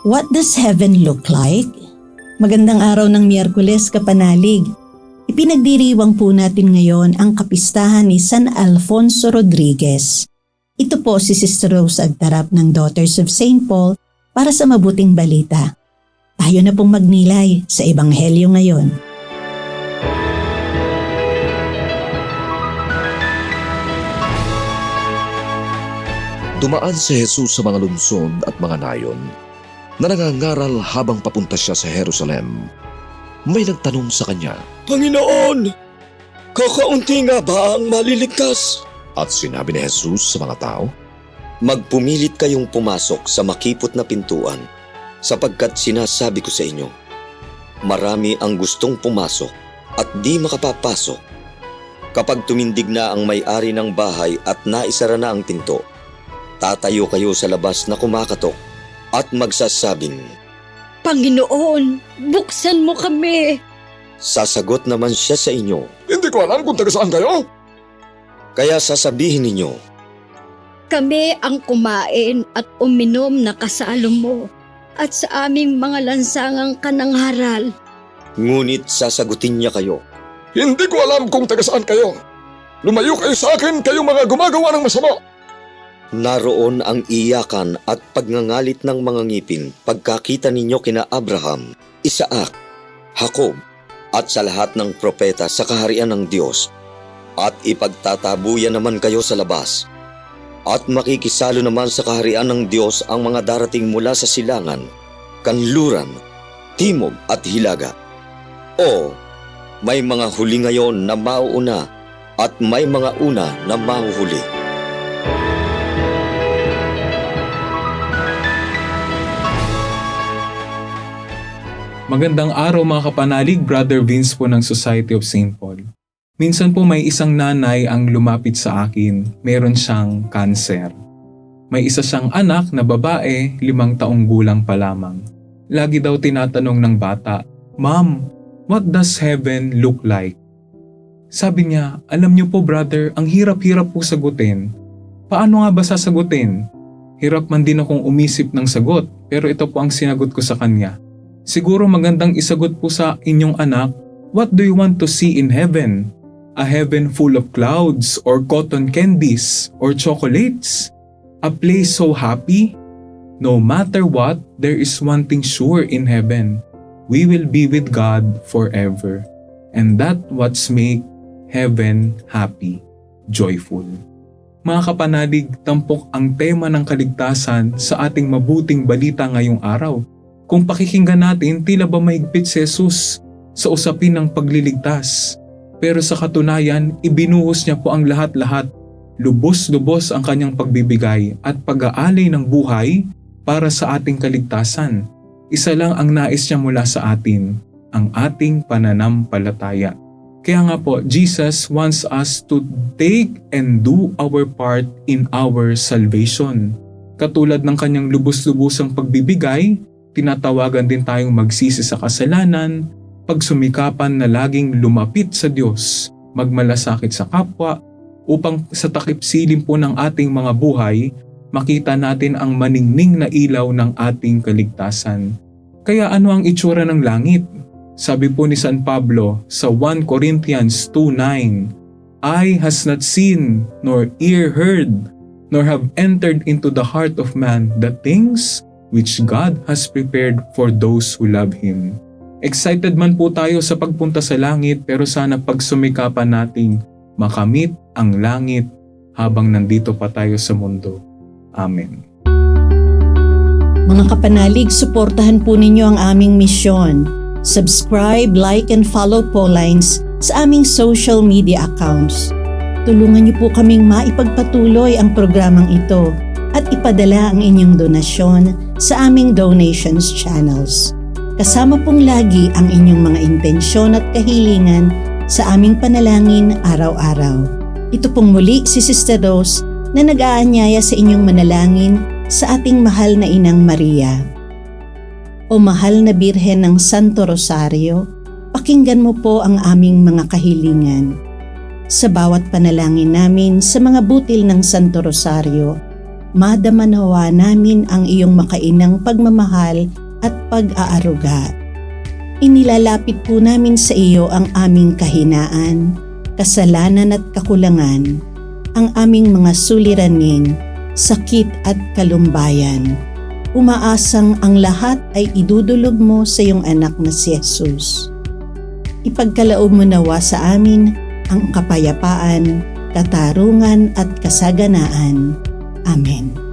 What does heaven look like? Magandang araw ng Miyerkules, kapanalig. Ipinagdiriwang po natin ngayon ang kapistahan ni San Alfonso Rodriguez. Ito po si Sister Rose Agtarap ng Daughters of St. Paul para sa mabuting balita. Tayo na pong magnilay sa Ebanghelyo ngayon. Dumaan si Jesus sa mga lungsod at mga nayon na nangangaral habang papunta siya sa Jerusalem. May nagtanong sa kanya, Panginoon, kakaunti nga ba ang maliligtas? at sinabi ni Jesus sa mga tao, Magpumilit kayong pumasok sa makipot na pintuan, sapagkat sinasabi ko sa inyo, marami ang gustong pumasok at di makapapasok. Kapag tumindig na ang may-ari ng bahay at naisara na ang pinto, tatayo kayo sa labas na kumakatok at magsasabing, Panginoon, buksan mo kami. Sasagot naman siya sa inyo, Hindi ko alam kung taga saan kayo. kaya sasabihin ninyo, Kami ang kumain at uminom na kasalo mo at sa aming mga lansangang kanangharal. ngunit sasagutin niya kayo, Hindi ko alam kung taga saan kayo. Lumayo kayo sa akin, kayong mga gumagawa ng masama. Naroon ang iyakan at pagngangalit ng mga ngipin pagkakita ninyo kina Abraham, Isaac, Jacob at sa lahat ng propeta sa kaharian ng Diyos. At ipagtatabuyan naman kayo sa labas. At makikisalo naman sa kaharian ng Diyos ang mga darating mula sa silangan, kanluran, timog at hilaga. O, may mga huli ngayon na mauuna at may mga una na mahuhuli. Magandang araw mga kapanalig, Brother Vince po ng Society of St. Paul. Minsan po may isang nanay ang lumapit sa akin, meron siyang kanser. May isa siyang anak na babae, 5 taong gulang pa lamang. Lagi daw tinatanong ng bata, Ma'am, what does heaven look like? Sabi niya, alam niyo po brother, ang hirap-hirap po sagutin. Paano nga ba sasagutin? Hirap man din akong umisip ng sagot, pero ito po ang sinagot ko sa kanya. Siguro magandang isagot po sa inyong anak, what do you want to see in heaven? A heaven full of clouds or cotton candies or chocolates? A place so happy? No matter what, there is one thing sure in heaven. We will be with God forever. And that what's make heaven happy, joyful. Mga kapanalig, tampok ang tema ng kaligtasan sa ating mabuting balita ngayong araw. Kung pakikinggan natin, tila ba mahigpit si Jesus sa usapin ng pagliligtas. Pero sa katunayan, ibinuhos niya po ang lahat-lahat. Lubos-lubos ang kanyang pagbibigay at pag-aalay ng buhay para sa ating kaligtasan. Isa lang ang nais niya mula sa atin, ang ating pananampalataya. Kaya nga po, Jesus wants us to take and do our part in our salvation. Katulad ng kanyang lubos-lubosang pagbibigay, tinatawagan din tayong magsisi sa kasalanan, pagsumikapan na laging lumapit sa Diyos, magmalasakit sa kapwa, upang sa takip silim po ng ating mga buhay, makita natin ang maningning na ilaw ng ating kaligtasan. Kaya ano ang itsura ng langit? Sabi po ni San Pablo sa 1 Corinthians 2:9, Eye has not seen, nor ear heard, nor have entered into the heart of man the things which God has prepared for those who love Him. Excited man po tayo sa pagpunta sa langit, pero sana pagsumikapan nating makamit ang langit habang nandito pa tayo sa mundo. Amen. Mga kapanalig, suportahan po ninyo ang aming misyon. Subscribe, like, and follow Paulines sa aming social media accounts. Tulungan niyo po kaming maipagpatuloy ang programang ito at ipadala ang inyong donasyon sa aming donations channels. Kasama pong lagi ang inyong mga intensyon at kahilingan sa aming panalangin araw-araw. Ito pong muli si Sister Rose na nag-aanyaya sa inyong manalangin sa ating mahal na Inang Maria. O mahal na Birhen ng Santo Rosario, pakinggan mo po ang aming mga kahilingan. Sa bawat panalangin namin sa mga butil ng Santo Rosario, madama nawa namin ang iyong makainang pagmamahal at pag-aaruga. Inilalapit po namin sa iyo ang aming kahinaan, kasalanan at kakulangan, ang aming mga suliranin, sakit at kalumbayan. Umaasang ang lahat ay idudulog mo sa iyong anak na si Jesus. Ipagkaloob mo nawa sa amin ang kapayapaan, katarungan at kasaganaan. Amen.